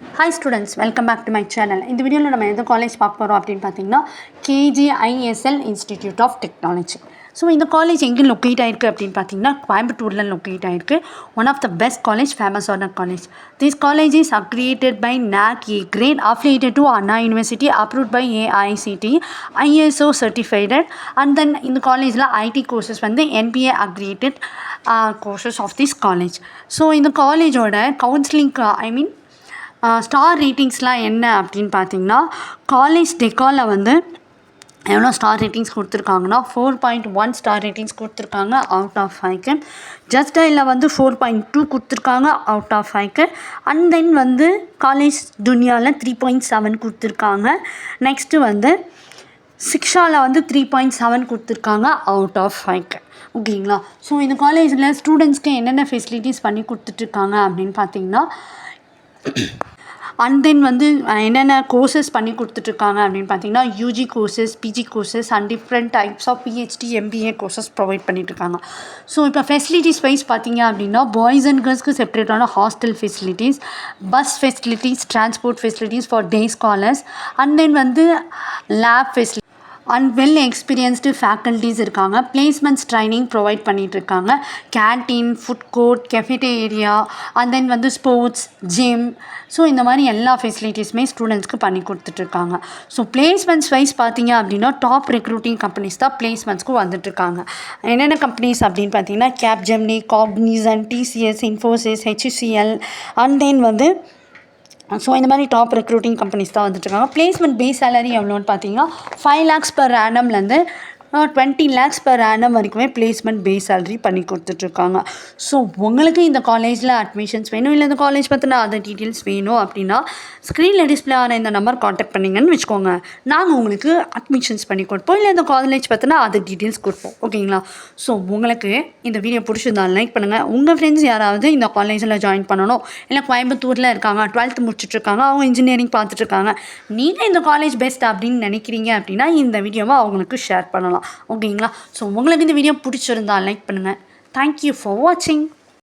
Hi students, welcome back to my channel. In this video, we will college KGISL Institute of Technology. So, in the college, where located Coimbatore located, one of the best college, famous honor college. This college is accredited by NAC A grade, affiliated to Anna University, approved by AICTE, ISO certified, and then in the college, IT courses when the NBA accredited courses of this college. So, in the college order, counseling, star ரேட்டிங்ஸ்லாம் என்ன அப்படின்னு பார்த்தீங்கன்னா college டெக்காலில் வந்து எவ்வளோ star ratings கொடுத்துருக்காங்கன்னா 4.1 star ratings கொடுத்துருக்காங்க out of 5க்கு. Just டயலில் வந்து 4.2 கொடுத்துருக்காங்க அவுட் ஆஃப் 5க்கு. அண்ட் தென் வந்து காலேஜ் துனியாவில் 3.7 கொடுத்துருக்காங்க. நெக்ஸ்ட்டு வந்து சிக்ஷாவில் வந்து 3.7 கொடுத்துருக்காங்க அவுட் ஆஃப் 5க்கு. ஓகேங்களா? ஸோ இந்த காலேஜில் ஸ்டூடெண்ட்ஸ்க்கு என்னென்ன ஃபெசிலிட்டிஸ் பண்ணி கொடுத்துட்ருக்காங்க அப்படின்னு பார்த்தீங்கன்னா அண்ட் தென் வந்து என்னென்ன கோர்சஸ் பண்ணி கொடுத்துட்ருக்காங்க அப்படின்னு பார்த்தீங்கன்னா UG courses, PG courses and different types of PhD, MBA courses provide பண்ணிட்டுருக்காங்க. ஸோ இப்போ ஃபெசிலிட்டிஸ் வைஸ் பார்த்தீங்க அப்படின்னா பாய்ஸ் அண்ட் கேர்ள்ஸ்க்கு செப்பரேட்டான hostel facilities, bus facilities, transport facilities for day scholars and then வந்து lab facility and well experienced faculties இருக்காங்க. Placements training provide பண்ணிகிட்ருக்காங்க. Canteen, food court, cafeteria and then வந்து sports, gym, so இந்த மாதிரி எல்லா ஃபெசிலிட்டிஸுமே ஸ்டூடெண்ட்ஸ்க்கு பண்ணி கொடுத்துட்ருக்காங்க. ஸோ பிளேஸ்மெண்ட்ஸ் வைஸ் பார்த்தீங்க அப்படின்னா டாப் ரெக்ரூட்டிங் கம்பெனிஸ் தான் பிளேஸ்மெண்ட்ஸ்க்கு வந்துட்டுருக்காங்க. என்னென்ன கம்பெனிஸ் அப்படின்னு பார்த்தீங்கன்னா Capgemini, Cognizant, TCS, Infosys, HCL and then வந்து ஸோ இந்த மாதிரி டாப் ரெக்ரூட்டிங் கம்பெனிஸ் தான் வந்துட்டுருக்காங்க. பிளேஸ்மெண்ட் பேஸ் சேலரி எவ்வளோன்னு பார்த்தீங்கன்னா 5 lakhs per annumலேருந்து 20 lakhs per annum வரைக்குமே பிளேஸ்மெண்ட் பேஸ் சேலரி பண்ணி கொடுத்துட்ருக்காங்க. ஸோ உங்களுக்கு இந்த காலேஜில் அட்மிஷன்ஸ் வேணும், இல்லை இந்த காலேஜ் பற்றின அதர் டீட்டெயில்ஸ் வேணும் அப்படின்னா ஸ்க்ரீனில் டிஸ்பிளே ஆன இந்த நம்பர் காண்டாக்ட் பண்ணிங்கன்னு வச்சுக்கோங்க. நாங்கள் உங்களுக்கு அட்மிஷன்ஸ் பண்ணி கொடுப்போம், இல்லை இந்த காலேஜ் பற்றின அதர் டீட்டெயில்ஸ் கொடுப்போம். ஓகேங்களா? ஸோ உங்களுக்கு இந்த வீடியோ பிடிச்சிருந்தாலும் லைக் பண்ணுங்கள். உங்கள் ஃப்ரெண்ட்ஸ் யாராவது இந்த காலேஜில் ஜாயின் பண்ணணும், இல்லை கோயம்புத்தூரில் இருக்காங்க, 12th முடிச்சுட்ருக்காங்க, அவங்க இன்ஜினியரிங் பார்த்துட்ருக்காங்க, நீங்கள் இந்த காலேஜ் பெஸ்ட் அப்படின்னு நினைக்கிறீங்க அப்படின்னா இந்த வீடியோவை அவங்களுக்கு ஷேர் பண்ணலாம். ஓகேங்களா? ஸோ உங்களுக்கு இந்த வீடியோ பிடிச்சிருந்தா லைக் பண்ணுங்கள். தேங்க்யூ ஃபார் வாட்சிங்.